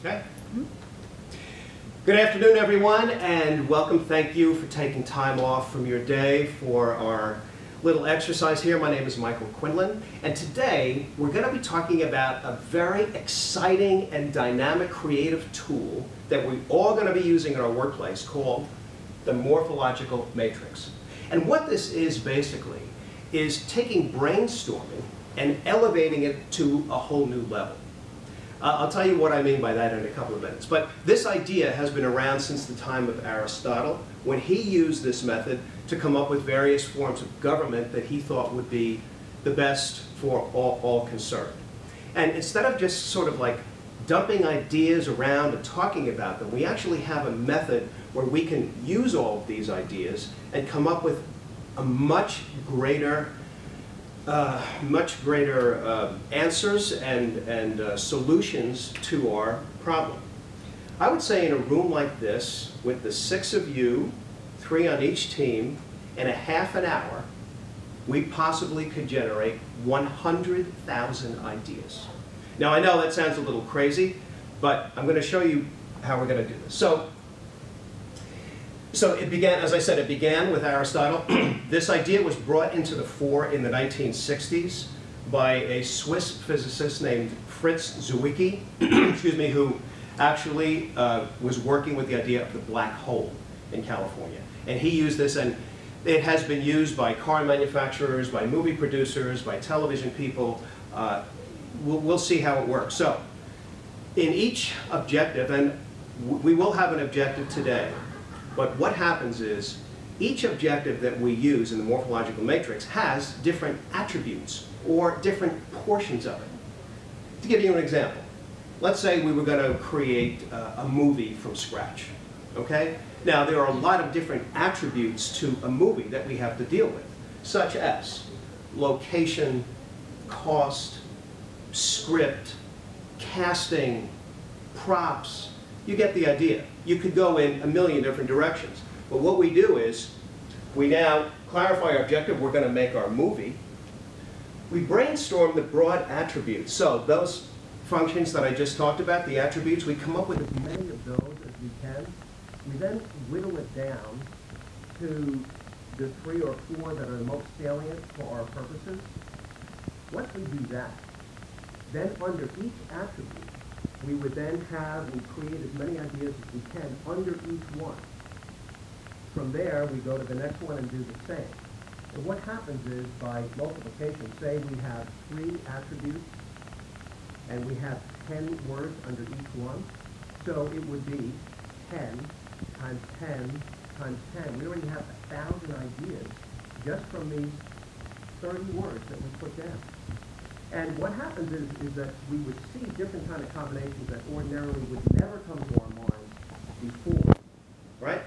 Okay. Good afternoon, everyone, and welcome. Thank you for taking time off from your day for our little exercise here. My name is Michael Quinlan, and today we're going to be talking about a very exciting and dynamic creative tool that we're all going to be using in our workplace called the morphological matrix. And what this is basically is taking brainstorming and elevating it to a whole new level. I'll tell you what I mean by that in a couple of minutes. But this idea has been around since the time of Aristotle, when he used this method to come up with various forms of government that he thought would be the best for all concerned. And instead of just sort of like dumping ideas around and talking about them, we actually have a method where we can use all of these ideas and come up with a much greater answers and solutions to our problem. I would say in a room like this, with the 6 of you, 3 on each team, in a half an hour, we possibly could generate 100,000 ideas. Now I know that sounds a little crazy, but I'm going to show you how we're going to do this. So it began, as I said, it began with Aristotle. This idea was brought into the fore in the 1960s by a Swiss physicist named Fritz Zwicky, excuse me, who actually was working with the idea of the black hole in California. And he used this, and it has been used by car manufacturers, by movie producers, by television people. We'll see how it works. So in each objective, and we will have an objective today, but what happens is each objective that we use in the morphological matrix has different attributes or different portions of it. To give you an example, let's say we were going to create a movie from scratch. Okay? Now there are a lot of different attributes to a movie that we have to deal with, such as location, cost, script, casting, props. You get the idea. You could go in a million different directions. But what we do is, we now clarify our objective. We're going to make our movie. We brainstorm the broad attributes. So those functions that I just talked about, the attributes, we come up with as many of those as we can. We then whittle it down to the 3 or 4 that are the most salient for our purposes. Once we do that, then under each attribute, we would then create as many ideas as we can under each one. From there, we go to the next one and do the same. And what happens is, by multiplication, say we have 3 attributes, and we have 10 words under each one. So it would be 10 times 10 times 10. We already have 1,000 ideas just from these 30 words that we put down. And what happens is that we would see different kind of combinations that ordinarily would never come to our minds before. Right?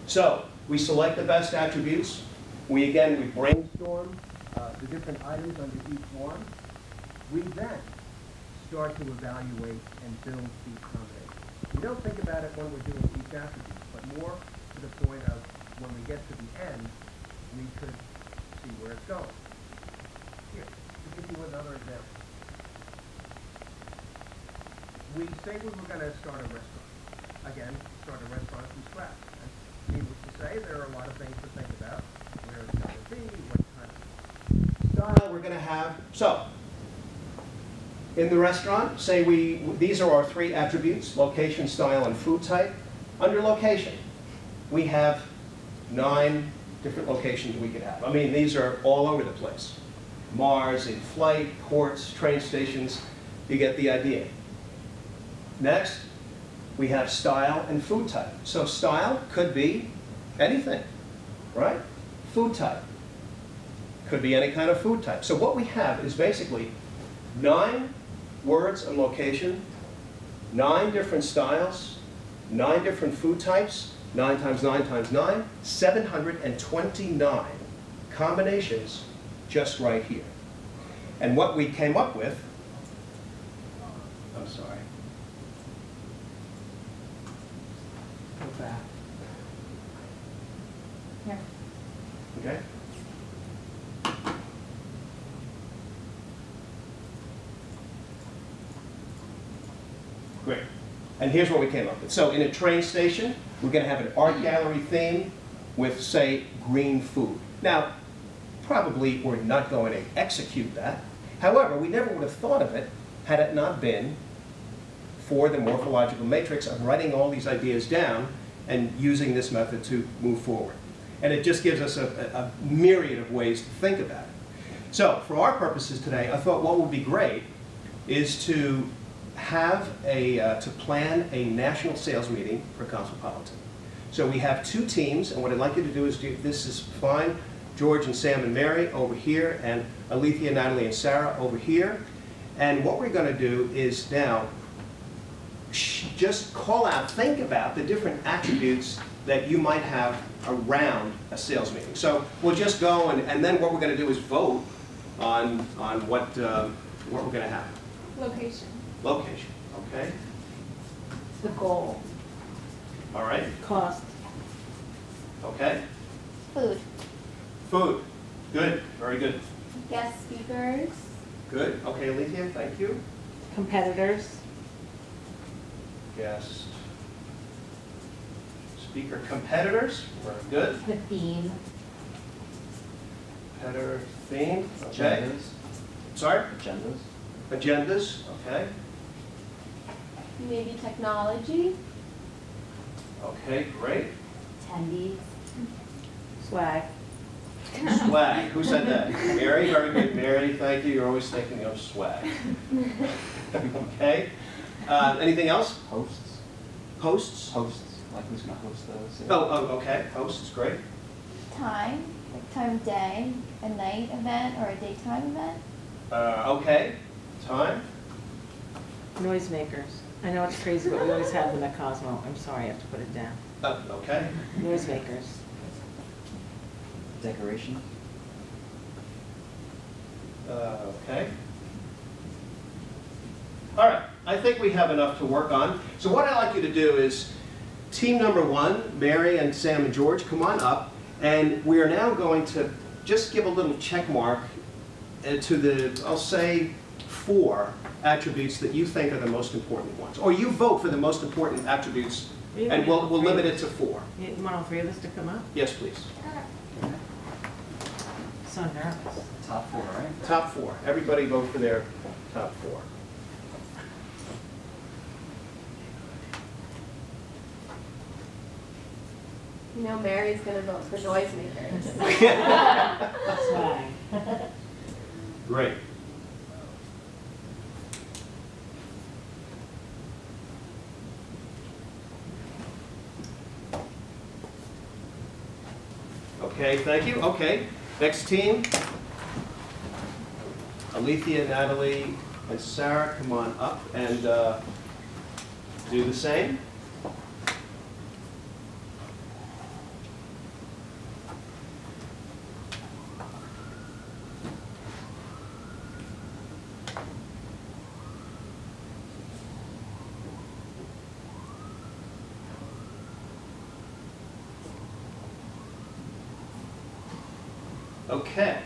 So we select the best attributes. We brainstorm the different items under each one. We then start to evaluate and build each combination. We don't think about it when we're doing each attribute, but more to the point of when we get to the end, we could see where it's going. Here. To give you another example. We say we were going to start a restaurant. Again, start a restaurant from scratch. And needless to say, there are a lot of things to think about. Where it's going to be, what kind of style we're going to have. So, in the restaurant, say these are our 3 attributes: location, style, and food type. Under location, we have 9 different locations we could have. I mean, these are all over the place. Mars, in flight, ports, train stations, you get the idea. Next, we have style and food type. So style could be anything, right? Food type could be any kind of food type. So what we have is basically 9 words and location, 9 different styles, 9 different food types, 9 times 9 times 9, 729 combinations just right here. And what we came up with, I'm sorry. Go back. Here. Okay. Great. And here's what we came up with. So in a train station, we're going to have an art gallery theme with, say, green food. Now, probably we're not going to execute that. However, we never would have thought of it had it not been for the morphological matrix of writing all these ideas down and using this method to move forward. And it just gives us a myriad of ways to think about it. So for our purposes today, I thought what would be great is to have to plan a national sales meeting for Cosmopolitan. So we have two teams, and what I'd like you to do is, this is fine, George and Sam and Mary over here, and Alethea, Natalie, and Sarah over here. And what we're going to do is now just call out, think about the different attributes that you might have around a sales meeting. So we'll just go, and then what we're going to do is vote on what we're going to have. Location. Location, okay. The goal. All right. Cost. Okay. Food. Food. Good. Very good. Guest speakers. Good. Okay, Alethea, thank you. Competitors. Guest speaker. Competitors. Very good. The theme. Competitor theme. Okay. Agendas. Sorry? Agendas. Agendas. Okay. Maybe technology. Okay, great. Attendees. Swag. Swag. Who said that? Mary. Very good, Mary. Thank you. You're always thinking of swag. Okay. Anything else? Hosts. Hosts. Hosts. Like who's going to host those? Okay. Hosts. Great. Time. Like time of day, a night event, or a daytime event. Okay. Time. Noisemakers. I know it's crazy, but we always have them at Cosmo. I'm sorry, I have to put it down. Okay. Noisemakers. Decoration. Okay. All right. I think we have enough to work on. So what I'd like you to do is, team number one, Mary and Sam and George, come on up. And we are now going to just give a little check mark to the, I'll say, 4 attributes that you think are the most important ones. Or you vote for the most important attributes, and we'll limit it to 4. You want all 3 of us to come up? Yes, please. So nervous. Top 4, right? Top 4. Everybody vote for their top 4. You know, Mary's going to vote for noisemakers. Swag. Great. Okay, thank you. Okay, next team. Alethea, Natalie, and Sarah, come on up and do the same. Okay.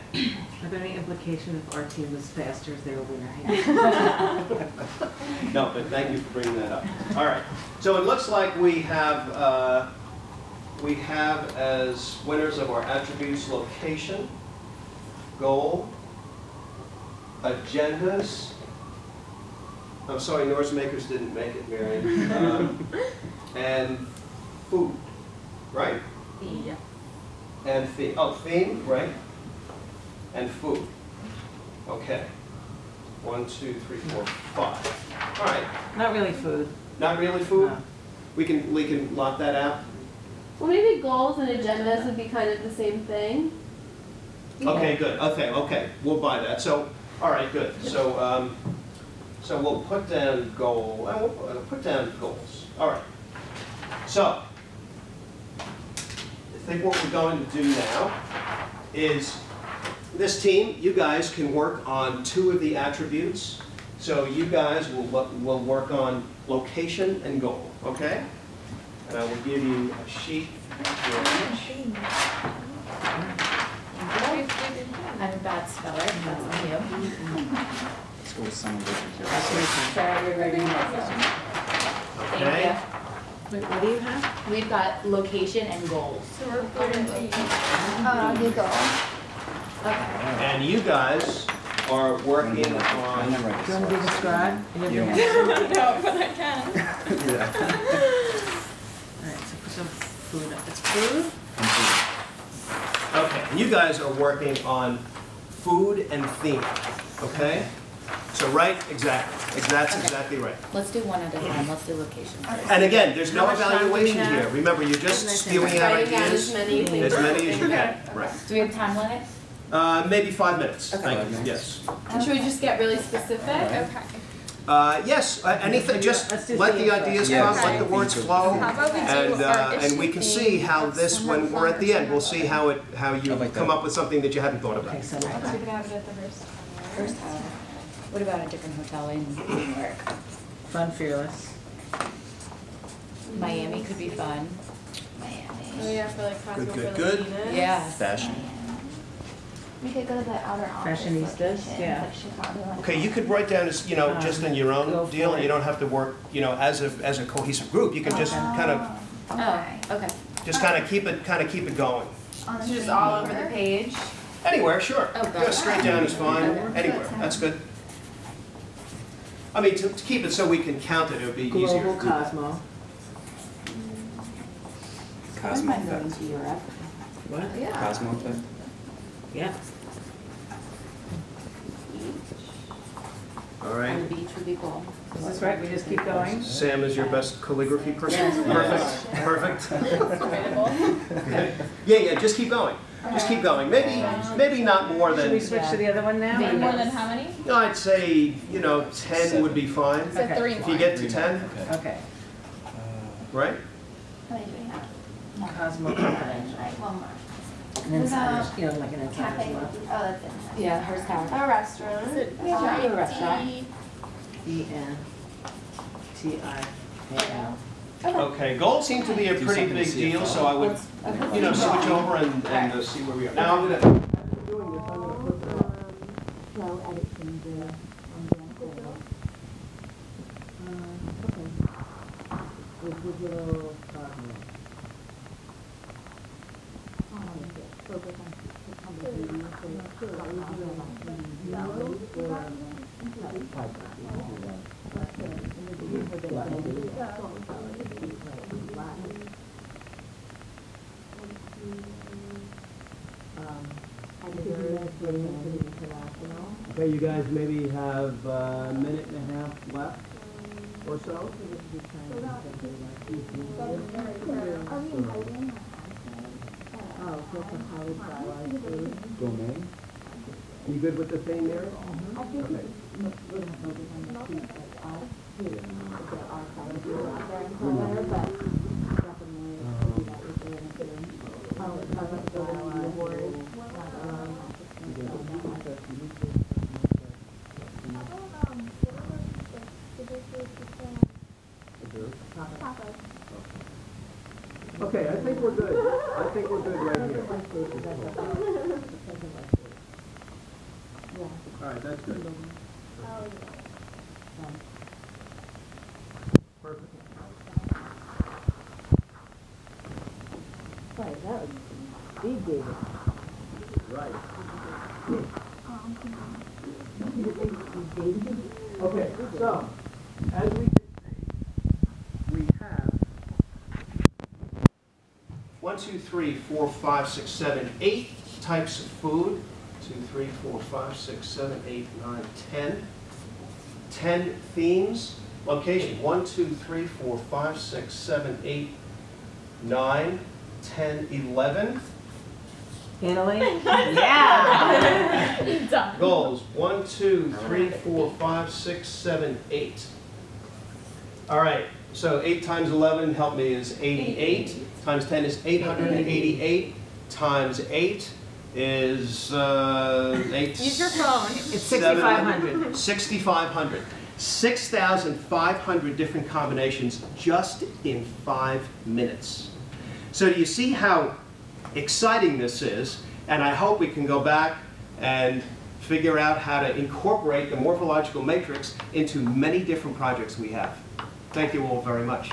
Are there any implications if our team was faster as they were winning? No, but thank you for bringing that up. All right. So it looks like we have as winners of our attributes location, goal, agendas. I'm sorry, noisemakers didn't make it, Mary. And food, right? Yeah. And theme. Oh, theme, right? And food. Okay. 1, 2, 3, 4, 5. All right. Not really food. Not really food? No. We can lock that out? Well, maybe goals and agendas would be kind of the same thing. Okay, good. Okay. We'll buy that. So, all right, good. So, so we'll put down goal, and we'll put down goals. All right. So, I think what we're going to do now is, this team, you guys can work on 2 of the attributes. So you guys will work on location and goal, okay? And I will give you a sheet for each. I'm a bad speller, that's on you. Let's go with someone different. Sarah, you're ready. Okay. Wait, what do you have? We've got location and goals. Oh, I'll do goals. Okay. And you guys are working I on, never write Do you want to be the scribe? You have You your don't hand? No, but I can. Yeah. Alright, so put some food up. It's food? okay, and you guys are working on food and theme, okay? So right, exactly, that's exactly right. Let's do one at a time. Let's do location. And again, there's no How much time do we evaluation have? here. Remember, you're just Nice. spewing out Writing down ideas, as many things. as many as you can, right. Do we have time limit? Maybe 5 minutes, Okay. thank 5 you, minutes. yes. And should we just get really specific? Alright. Yes, anything, just Let's do let the theme first. ideas Yeah, come, let the words flow, How about we do and our and we can see how this, when we're at the end, we'll see how you I like come that. up with something that you hadn't thought Okay, about. so We could have it at the First hour. What about a different hotel in New York? Fun Fearless. Miami could be fun. Oh yeah, for like Cosmo Good, for good. Latinas. Yeah. Fashion. We could go to the outer office Fashionistas, locations, yeah. like Chicago. Okay, you could write down, as just in your Go own for deal, and it. you don't have to work, as a cohesive group. You can just kind of, Okay. Oh, okay. keep it going. On the So just same all over paper? the page. Anywhere, sure. Oh, Yeah, straight down is fine, Okay. anywhere, that's good. I mean, to keep it so we can count it, it would be easier. Global Cosmo. Cosmo I'm going effect. to Europe. What? Yeah. Cosmo effect. Yeah. All On right. the beach would be cool. Is this right? We just keep going? Sam is your best calligraphy person? Yes. Perfect, perfect. Yeah, just keep going. Just keep going. Maybe not more Should we than, switch to the other one now? Maybe. More than how many? no, I'd say, 10 would be fine. So Okay. 3 If more. you get to 10, Okay. right? How many do we have? Cosmo Confidential. Alright, one more. And insiders, like an insider's Cafe. love. Oh, that's it. Yeah, hers tower. A restaurant. A restaurant. ENTIAL. Okay, goals seem to be a Do pretty something big to see deal, it so I would, switch over and see where we are. Now, I'm gonna. No edit changes. Okay, you guys maybe have a minute and a half left or so. Gourmet. You good with the thing there? Okay. Okay, I think we're good. I think we're good right here. All right, that's good. Perfect. Right. Okay, so, as we can see, we have 1, 2, 3, 4, 5, 6, 7, 8 types of food. 2, 3, 4, 5, 6, 7, 8, 9, 10. 10 themes. Location 1, 2, 3, 4, 5, 6, 7, 8, 9, 10, 11. Italy? Yeah! Done. Goals 1, 2, 3, 4, 5, 6, 7, 8. All right, so 8 times 11, help me, is 88. Times 10 is 888. Times 8 is 8. Use your phone. It's 6,500. 6,500. 6,500 different combinations just in 5 minutes. So do you see how exciting this is? And I hope we can go back and figure out how to incorporate the morphological matrix into many different projects we have. Thank you all very much.